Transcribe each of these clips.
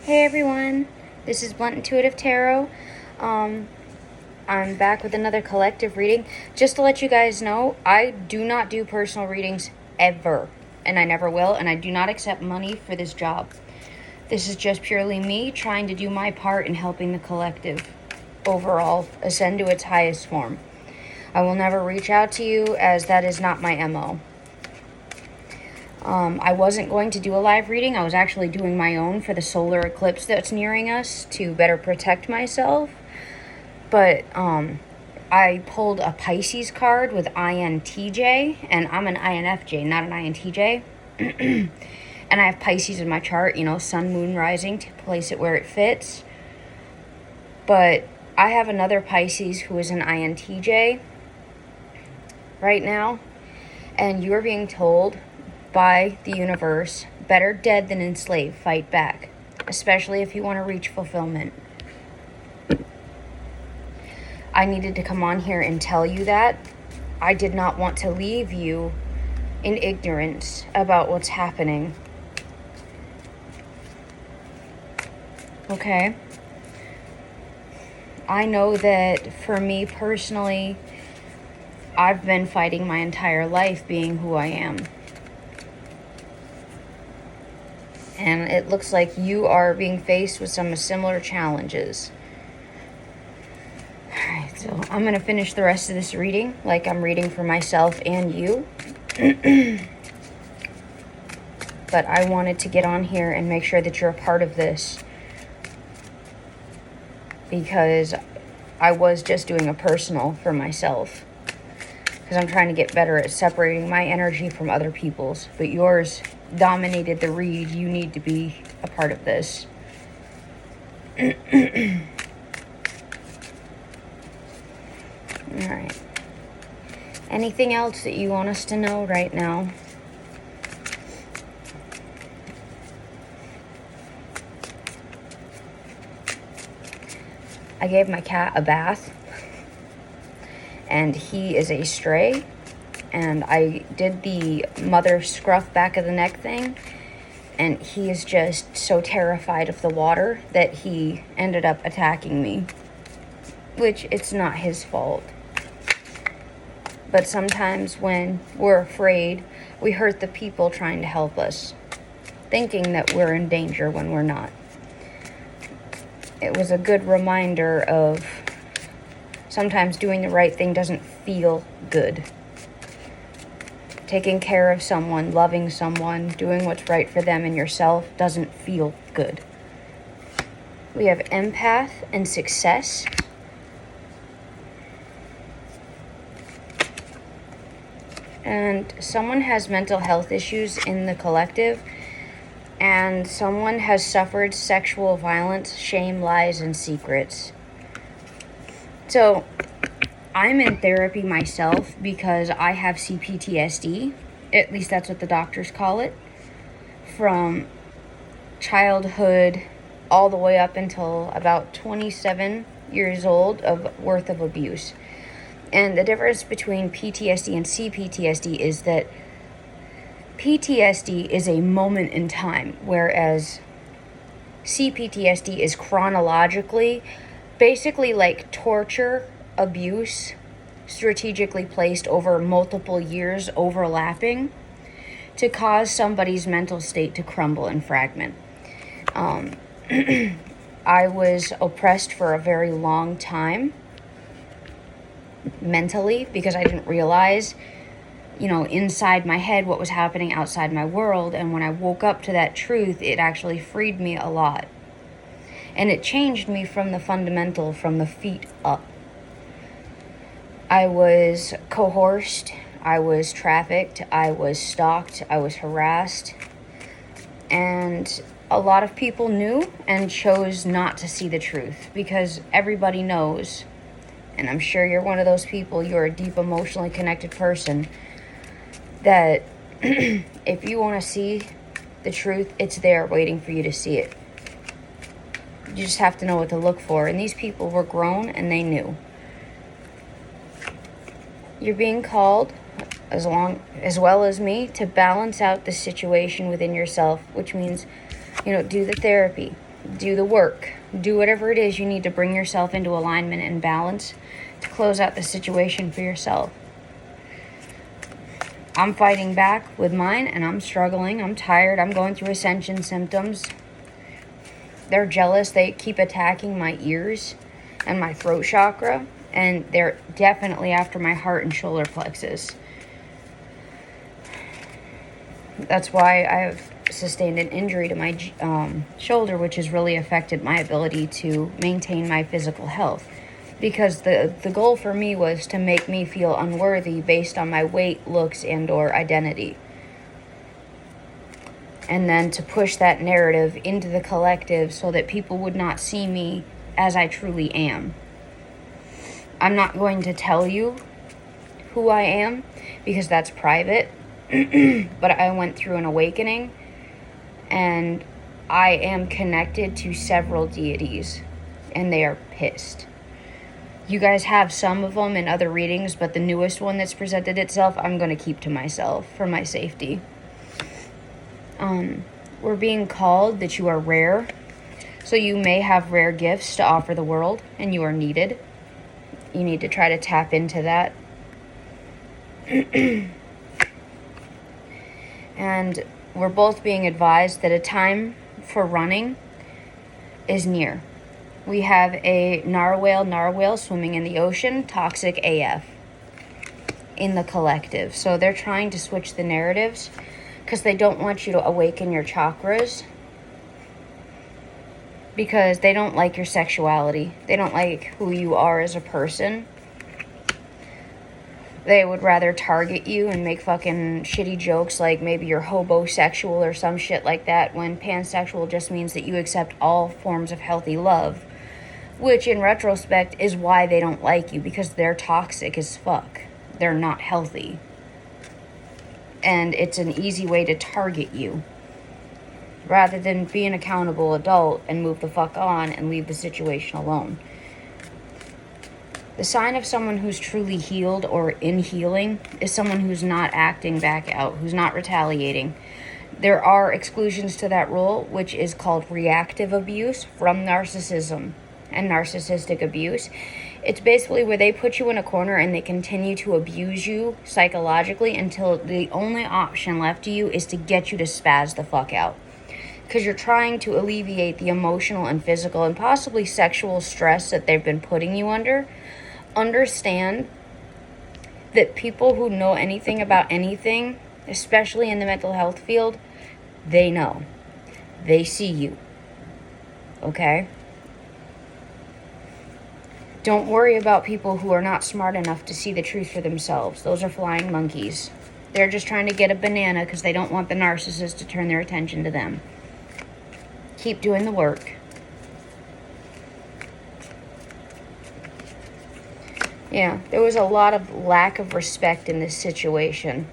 Hey everyone, this is Blunt Intuitive Tarot. I'm back with another collective reading. Just to let you guys know, I do not do personal readings ever, and I never will, and I do not accept money for this job. This is just purely me trying to do my part in helping the collective overall ascend to its highest form. I will never reach out to you, as that is not my MO. I wasn't going to do a live reading. I was actually doing my own for the solar eclipse that's nearing us to better protect myself. But I pulled a Pisces card with INTJ, and I'm an INFJ, not an INTJ. And I have Pisces in my chart, sun, moon, rising, to place it where it fits. But I have another Pisces who is an INTJ right now, and you're being told by the universe, better dead than enslaved, fight back, especially if you want to reach fulfillment. I needed to come on here and tell you that. I did not want to leave you in ignorance about what's happening. Okay? I know that for me personally, I've been fighting my entire life being who I am. And it looks like you are being faced with some similar challenges. Alright, so I'm going to finish the rest of this reading like I'm reading for myself and you. But I wanted to get on here and make sure that you're a part of this, because I was just doing a personal for myself, because I'm trying to get better at separating my energy from other people's. But yours dominated the read. You need to be a part of this. Alright. Anything else that you want us to know right now? I gave my cat a bath, and he is a stray, and I did the mother scruff back of the neck thing, and he is just so terrified of the water that he ended up attacking me, which it's not his fault. But sometimes when we're afraid, we hurt the people trying to help us, thinking that we're in danger when we're not. It was a good reminder of sometimes doing the right thing doesn't feel good. Taking care of someone, loving someone, doing what's right for them and yourself doesn't feel good. We have empath and success. And someone has mental health issues in the collective, and someone has suffered sexual violence, shame, lies, and secrets. So I'm in therapy myself because I have CPTSD, at least that's what the doctors call it, from childhood all the way up until about 27 years old worth of abuse. And the difference between PTSD and CPTSD is that PTSD is a moment in time, whereas CPTSD is chronologically, basically like torture, abuse, strategically placed over multiple years overlapping to cause somebody's mental state to crumble and fragment. I was oppressed for a very long time mentally, because I didn't realize, inside my head what was happening outside my world. And when I woke up to that truth, it actually freed me a lot. And it changed me from the fundamental, from the feet up. I was coerced, I was trafficked, I was stalked, I was harassed. And a lot of people knew and chose not to see the truth, because everybody knows, and I'm sure you're one of those people, you're a deep emotionally connected person, that if you want to see the truth, it's there waiting for you to see it. You just have to know what to look for. And these people were grown and they knew. You're being called, as well as me, to balance out the situation within yourself, which means, do the therapy. Do the work. Do whatever it is you need to bring yourself into alignment and balance to close out the situation for yourself. I'm fighting back with mine, and I'm struggling. I'm tired. I'm going through ascension symptoms. They're jealous. They keep attacking my ears and my throat chakra, and they're definitely after my heart and shoulder plexus. That's why I have sustained an injury to my shoulder, which has really affected my ability to maintain my physical health. Because the goal for me was to make me feel unworthy based on my weight, looks, and or identity. And then to push that narrative into the collective so that people would not see me as I truly am. I'm not going to tell you who I am because that's private. But I went through an awakening, and I am connected to several deities, and they are pissed. You guys have some of them in other readings, but the newest one that's presented itself, I'm going to keep to myself for my safety. We're being called that you are rare, so you may have rare gifts to offer the world, and you are needed. You need to try to tap into that. And we're both being advised that a time for running is near. We have a narwhal swimming in the ocean, toxic AF, in the collective. So they're trying to switch the narratives because they don't want you to awaken your chakras, because they don't like your sexuality. They don't like who you are as a person. They would rather target you and make fucking shitty jokes like maybe you're hobosexual or some shit like that, when pansexual just means that you accept all forms of healthy love. Which in retrospect is why they don't like you, because they're toxic as fuck. They're not healthy. And it's an easy way to target you, rather than be an accountable adult and move the fuck on and leave the situation alone. The sign of someone who's truly healed or in healing is someone who's not acting back out, who's not retaliating. There are exclusions to that rule, which is called reactive abuse from narcissism and narcissistic abuse. It's basically where they put you in a corner and they continue to abuse you psychologically until the only option left to you is to get you to spaz the fuck out. Because you're trying to alleviate the emotional and physical and possibly sexual stress that they've been putting you under. Understand that people who know anything about anything, especially in the mental health field, they know. They see you. Okay? Don't worry about people who are not smart enough to see the truth for themselves. Those are flying monkeys. They're just trying to get a banana because they don't want the narcissist to turn their attention to them. Keep doing the work. Yeah, there was a lot of lack of respect in this situation.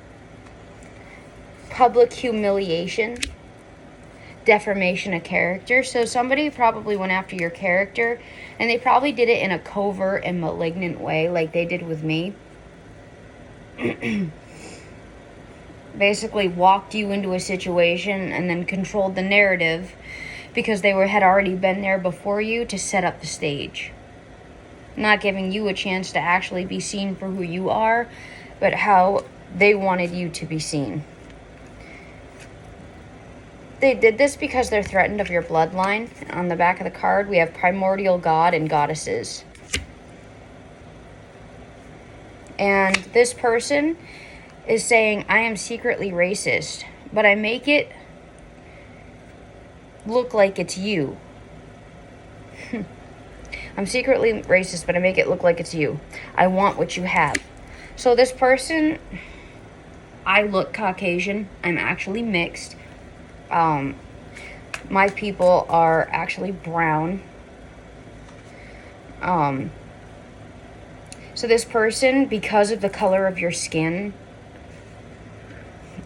Public humiliation, defamation of character. So somebody probably went after your character, and they probably did it in a covert and malignant way, like they did with me. Basically walked you into a situation and then controlled the narrative because they had already been there before you to set up the stage. Not giving you a chance to actually be seen for who you are, but how they wanted you to be seen. They did this because they're threatened of your bloodline. On the back of the card, we have primordial god and goddesses. And this person is saying, I am secretly racist, but I make it look like it's you. I'm secretly racist, but I make it look like it's you. I want what you have. So this person, I look Caucasian. I'm actually mixed. My people are actually brown. So this person, because of the color of your skin,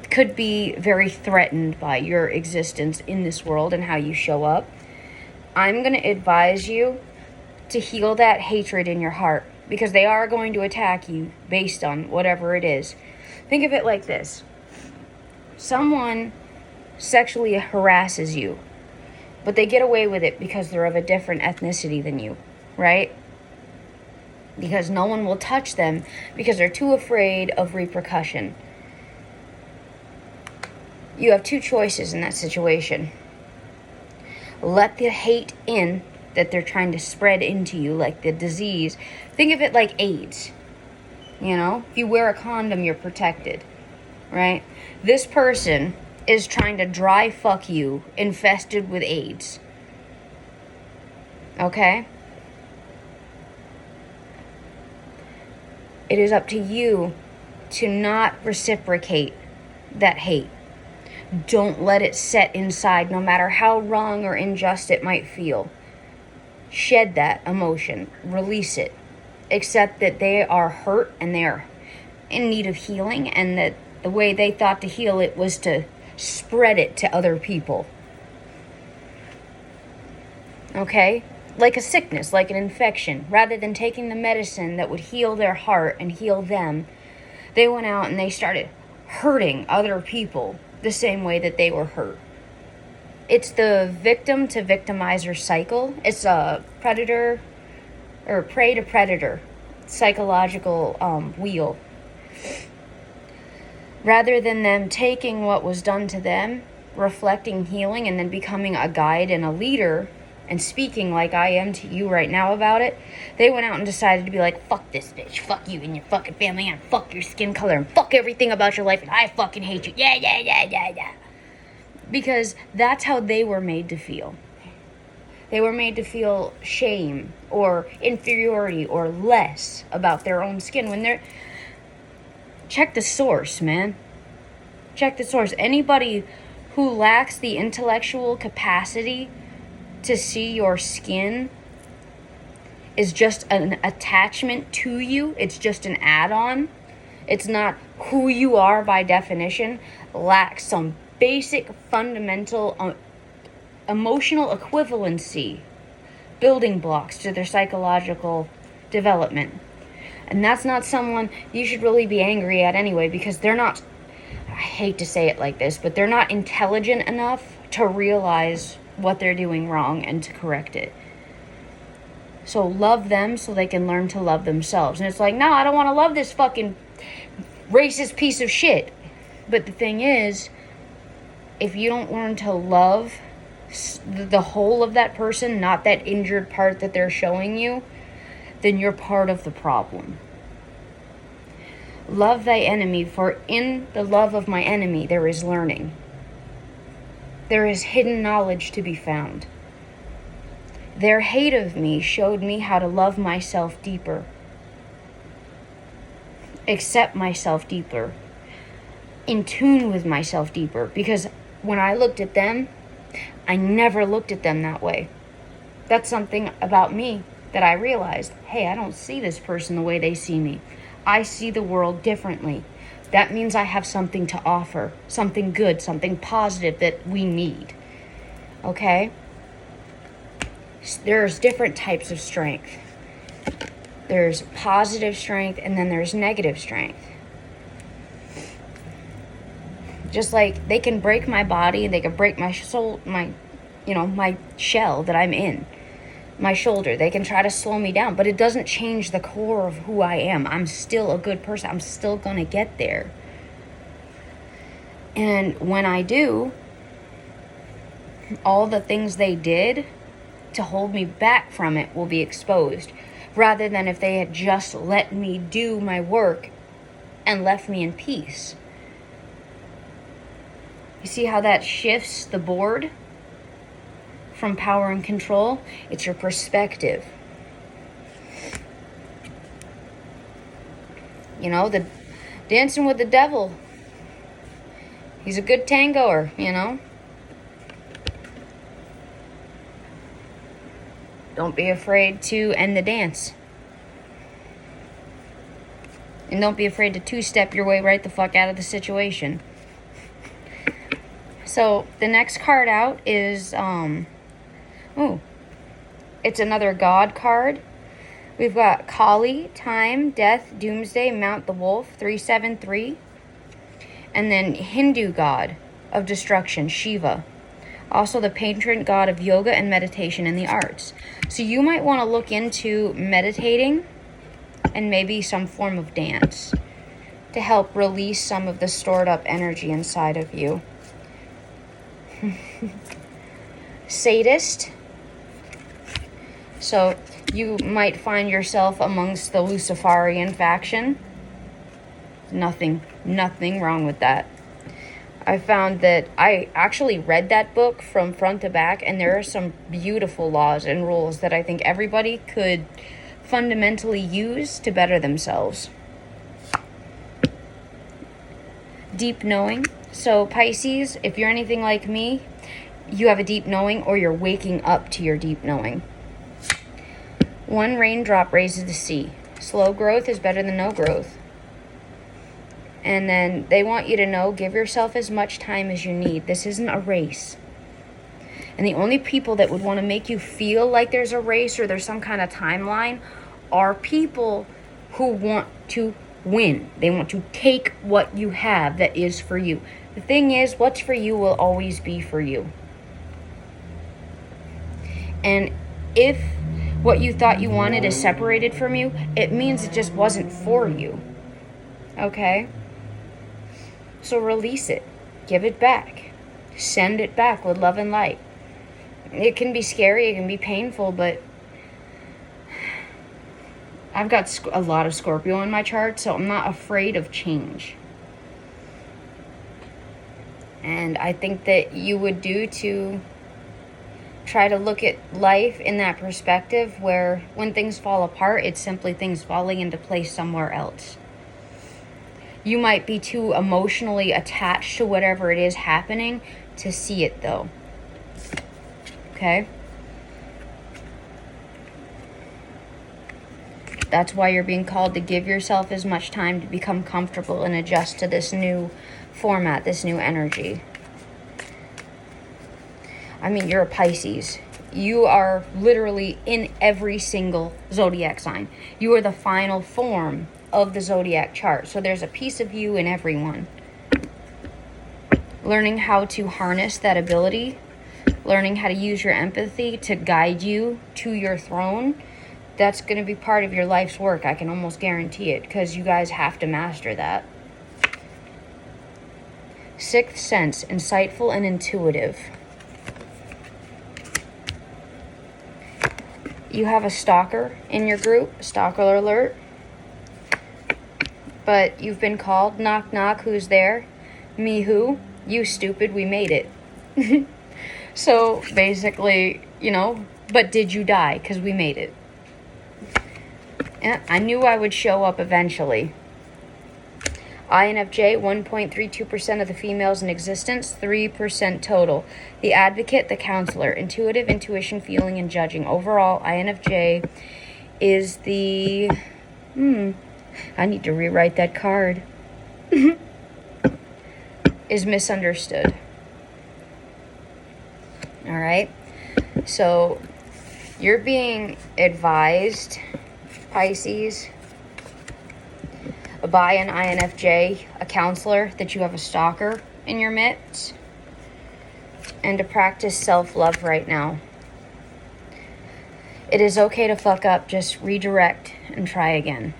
could be very threatened by your existence in this world and how you show up. I'm going to advise you to heal that hatred in your heart, because they are going to attack you based on whatever it is. Think of it like this. Someone sexually harasses you, But they get away with it because they're of a different ethnicity than you, right? Because no one will touch them because they're too afraid of repercussion. You have two choices in that situation. Let the hate in that they're trying to spread into you, like the disease. Think of it like AIDS. You know, if you wear a condom, you're protected, right? This person is trying to dry fuck you, infested with AIDS. Okay? It is up to you to not reciprocate that hate. Don't let it set inside, no matter how wrong or unjust it might feel. Shed that emotion. Release it. Accept that they are hurt and they are in need of healing, and that the way they thought to heal it was to spread it to other people. Okay? Like a sickness, like an infection. Rather than taking the medicine that would heal their heart and heal them, they went out and they started hurting other people the same way that they were hurt. It's the victim to victimizer cycle. It's a predator or prey to predator psychological wheel. Rather than them taking what was done to them, reflecting healing, and then becoming a guide and a leader and speaking like I am to you right now about it, they went out and decided to be like, fuck this bitch, fuck you and your fucking family, and fuck your skin color, and fuck everything about your life, and I fucking hate you. Yeah. Because that's how they were made to feel. They were made to feel shame or inferiority or less about their own skin when they're... Check the source, man. Check the source. Anybody who lacks the intellectual capacity to see your skin is just an attachment to you. It's just an add-on. It's not who you are by definition. Lacks some basic fundamental emotional equivalency, building blocks to their psychological development. And that's not someone you should really be angry at anyway, because they're not, I hate to say it like this, but they're not intelligent enough to realize what they're doing wrong and to correct it. So love them so they can learn to love themselves. And it's like, no, I don't want to love this fucking racist piece of shit. But the thing is, if you don't learn to love the whole of that person, not that injured part that they're showing you, then you're part of the problem. Love thy enemy, for in the love of my enemy there is learning. There is hidden knowledge to be found. Their hate of me showed me how to love myself deeper, accept myself deeper, in tune with myself deeper. Because when I looked at them, I never looked at them that way. That's something about me that I realized, hey, I don't see this person the way they see me. I see the world differently. That means I have something to offer, something good, something positive that we need. Okay? There's different types of strength. There's positive strength, and then there's negative strength. Just like they can break my body, they can break my soul, my shell that I'm in, my shoulder. They can try to slow me down, but it doesn't change the core of who I am. I'm still a good person. I'm still gonna get there. And when I do, all the things they did to hold me back from it will be exposed, rather than if they had just let me do my work and left me in peace. You see how that shifts the board from power and control? It's your perspective. You know, the dancing with the devil. He's a good tangoer, you know. Don't be afraid to end the dance. And don't be afraid to two-step your way right the fuck out of the situation. So, the next card out is, it's another God card. We've got Kali, Time, Death, Doomsday, Mount the Wolf, 373. And then Hindu God of destruction, Shiva, Also the patron god of yoga and meditation and the arts. So you might want to look into meditating and maybe some form of dance to help release some of the stored up energy inside of you. Sadist. So you might find yourself amongst the Luciferian faction. Nothing wrong with that. I found that I actually read that book from front to back, and there are some beautiful laws and rules that I think everybody could fundamentally use to better themselves. Deep knowing. So Pisces, if you're anything like me, you have a deep knowing, or you're waking up to your deep knowing. One raindrop raises the sea. Slow growth is better than no growth. And then they want you to know, give yourself as much time as you need. This isn't a race. And the only people that would want to make you feel like there's a race or there's some kind of timeline are people who want to win. They want to take what you have that is for you. The thing is, what's for you will always be for you. And if what you thought you wanted is separated from you, it means it just wasn't for you. Okay? So release it. Give it back. Send it back with love and light. It can be scary, it can be painful, but I've got a lot of Scorpio in my chart, so I'm not afraid of change. And I think that you would do to try to look at life in that perspective where when things fall apart, it's simply things falling into place somewhere else. You might be too emotionally attached to whatever it is happening to see it, though. Okay? That's why you're being called to give yourself as much time to become comfortable and adjust to this new format, this new energy. I mean, you're a Pisces. You are literally in every single zodiac sign. You are the final form of the zodiac chart. So there's a piece of you in everyone. Learning how to harness that ability, learning how to use your empathy to guide you to your throne, that's going to be part of your life's work. I can almost guarantee it, because you guys have to master that. Sixth sense, insightful and intuitive. You have a stalker in your group, stalker alert. But you've been called, knock knock, who's there? Me who? You stupid, we made it. So basically, but did you die? Because we made it. Yeah, I knew I would show up eventually. INFJ, 1.32% of the females in existence, 3% total. The advocate, the counselor, intuitive, intuition, feeling, and judging. Overall, INFJ is the... I need to rewrite that card. Is misunderstood. Alright? So, you're being advised, Pisces, by an INFJ, a counselor, that you have a stalker in your midst, and to practice self-love right now. It is okay to fuck up, just redirect and try again.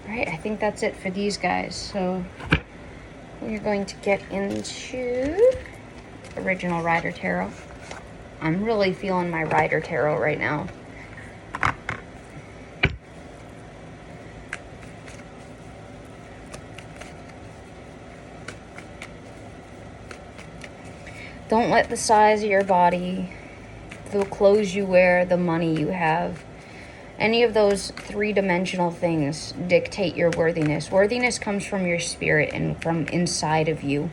Right, I think that's it for these guys. So we're going to get into original Rider Tarot. I'm really feeling my Rider Tarot right now. Don't let the size of your body, the clothes you wear, the money you have, any of those three-dimensional things dictate your worthiness. Worthiness comes from your spirit and from inside of you.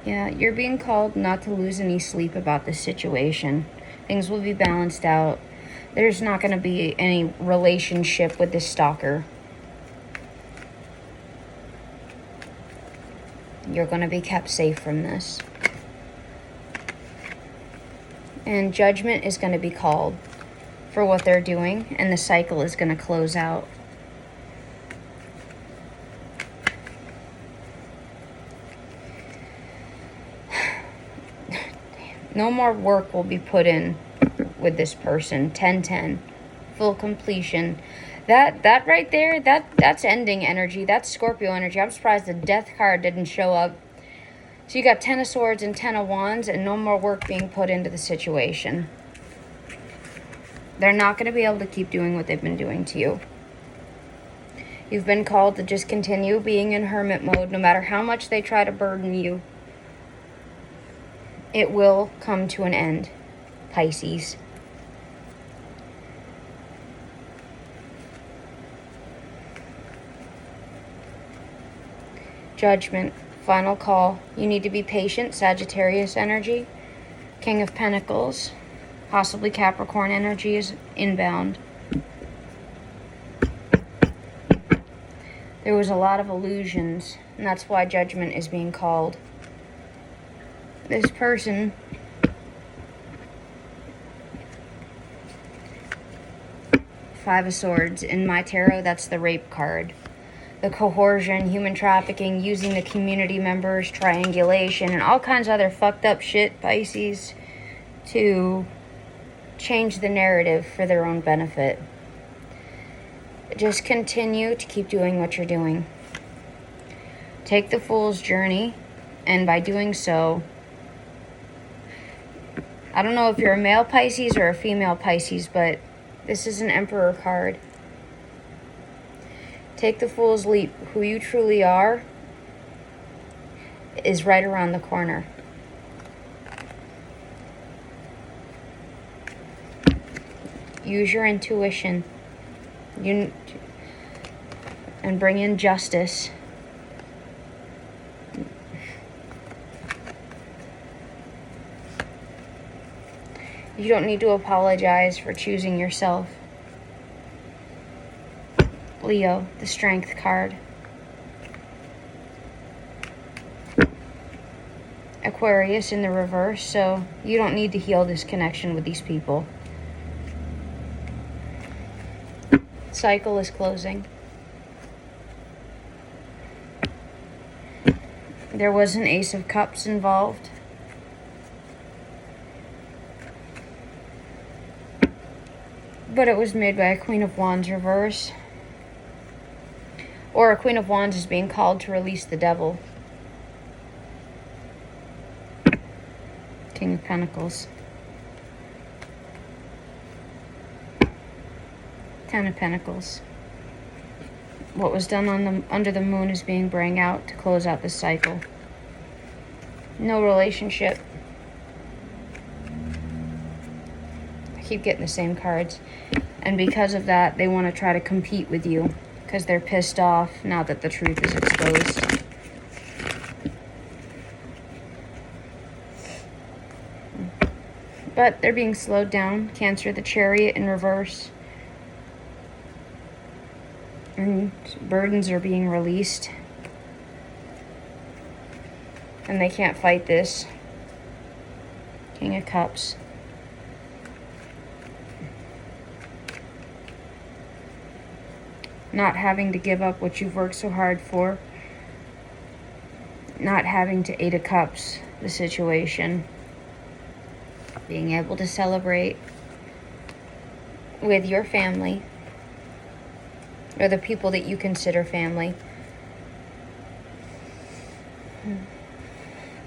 Yeah, you're being called not to lose any sleep about this situation. Things will be balanced out. There's not going to be any relationship with this stalker. You're going to be kept safe from this. And judgment is going to be called for what they're doing, and the cycle is going to close out. No more work will be put in with this person. 10-10. Full completion. That right there, that's ending energy. That's Scorpio energy. I'm surprised the Death card didn't show up. So you got 10 of Swords and 10 of Wands, and no more work being put into the situation. They're not going to be able to keep doing what they've been doing to you. You've been called to just continue being in hermit mode, no matter how much they try to burden you. It will come to an end, Pisces. Judgment, final call. You need to be patient, Sagittarius energy. King of Pentacles, possibly Capricorn energy is inbound. There was a lot of illusions, and that's why judgment is being called. This person Five of Swords. In my tarot, that's the rape card. The coercion, human trafficking, using the community members, triangulation, and all kinds of other fucked up shit, Pisces, to change the narrative for their own benefit. Just continue to keep doing what you're doing. Take the Fool's journey, and by doing so, I don't know if you're a male Pisces or a female Pisces, but this is an Emperor card. Take the Fool's leap. Who you truly are is right around the corner. Use your intuition. And bring in justice. You don't need to apologize for choosing yourself. Leo, the Strength card. Aquarius in the reverse, so you don't need to heal this connection with these people. Cycle is closing. There was an Ace of Cups involved. But it was made by a Queen of Wands reverse. Or a Queen of Wands is being called to release the devil. King of Pentacles. 10 of Pentacles. What was done on under the moon is being brought out to close out this cycle. No relationship. I keep getting the same cards. And because of that, they want to try to compete with you. Because they're pissed off now that the truth is exposed. But they're being slowed down. Cancer, the Chariot in reverse. And burdens are being released. And they can't fight this. King of Cups. Not having to give up what you've worked so hard for. Not having to Eight of Cups the situation. Being able to celebrate with your family. Or the people that you consider family.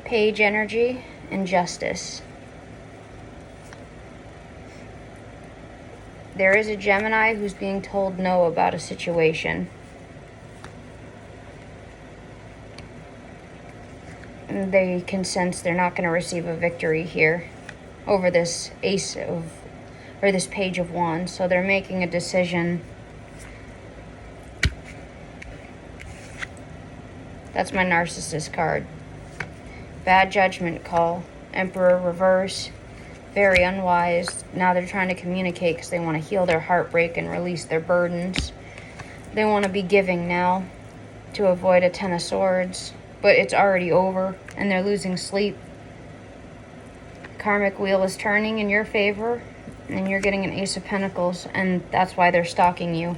Page energy and Justice. There is a Gemini who's being told no about a situation. And they can sense they're not going to receive a victory here over this this Page of Wands. So they're making a decision. That's my Narcissist card. Bad judgment call. Emperor reverse. very unwise. Now they're trying to communicate because they want to heal their heartbreak and release their burdens. They want to be giving now to avoid a 10 of Swords, but it's already over and they're losing sleep. Karmic wheel is turning in your favor and you're getting an Ace of Pentacles, and that's why they're stalking you.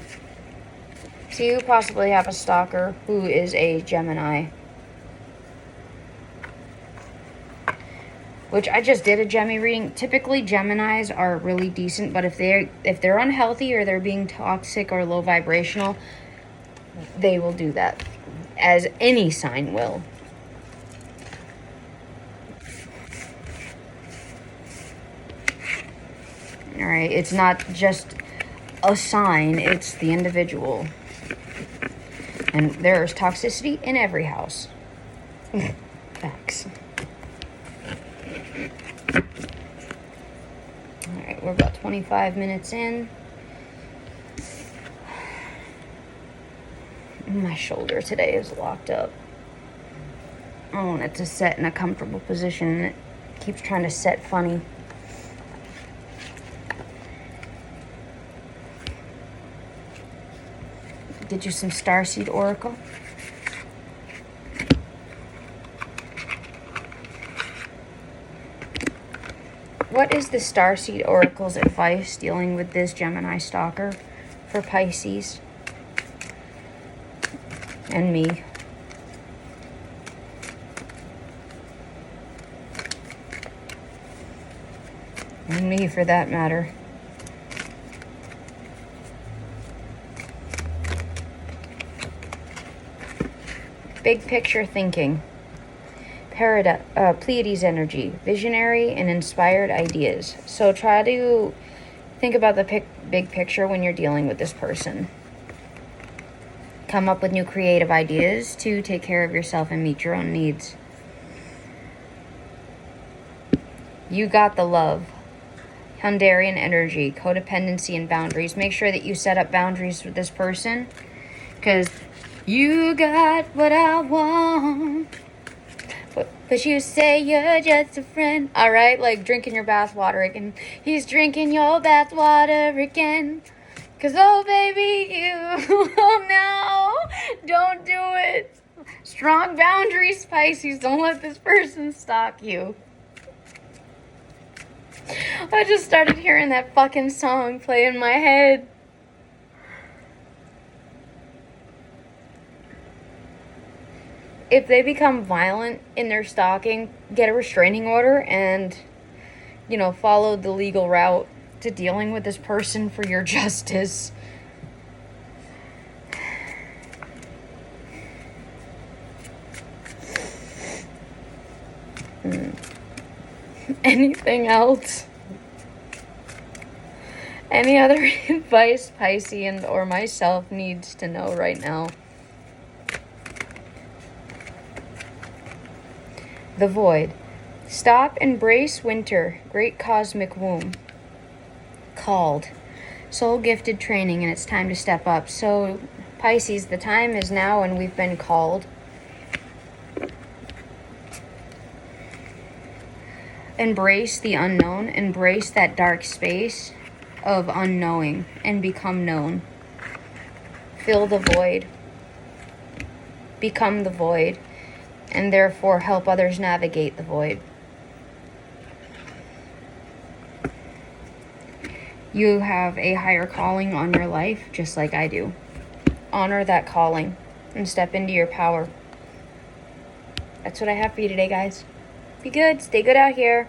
So you possibly have a stalker who is a Gemini. Which I just did a Gemini reading. Typically Geminis are really decent, but if they're unhealthy or they're being toxic or low vibrational, they will do that, as any sign will. All right, it's not just a sign, it's the individual. And there's toxicity in every house. Facts. Alright, we're about 25 minutes in. My shoulder today is locked up. I want it to set in a comfortable position, and it keeps trying to set funny. Did you some Starseed Oracle? What is the Starseed Oracle's advice dealing with this Gemini stalker for Pisces and me? And me, for that matter. Big picture thinking. Pleiades energy. Visionary and inspired ideas. So try to think about the big picture when you're dealing with this person. Come up with new creative ideas to take care of yourself and meet your own needs. You got the love. Hundarian energy. Codependency and boundaries. Make sure that you set up boundaries with this person, because you got what I want, but you say you're just a friend. Alright, like drinking your bath water again. He's drinking your bath water again. Cause oh baby, you, oh no, don't do it. Strong boundaries, Pisces. Don't let this person stalk you. I just started hearing that fucking song play in my head. If they become violent in their stalking, get a restraining order and, follow the legal route to dealing with this person for your justice. Anything else? Any other advice Pisces or myself needs to know right now? The void. Stop, embrace winter. Great cosmic womb. Called. Soul-gifted training, and it's time to step up. So, Pisces, the time is now and we've been called. Embrace the unknown. Embrace that dark space of unknowing and become known. Fill the void. Become the void. And therefore help others navigate the void. You have a higher calling on your life, just like I do. Honor that calling and step into your power. That's what I have for you today, guys. Be good. Stay good out here.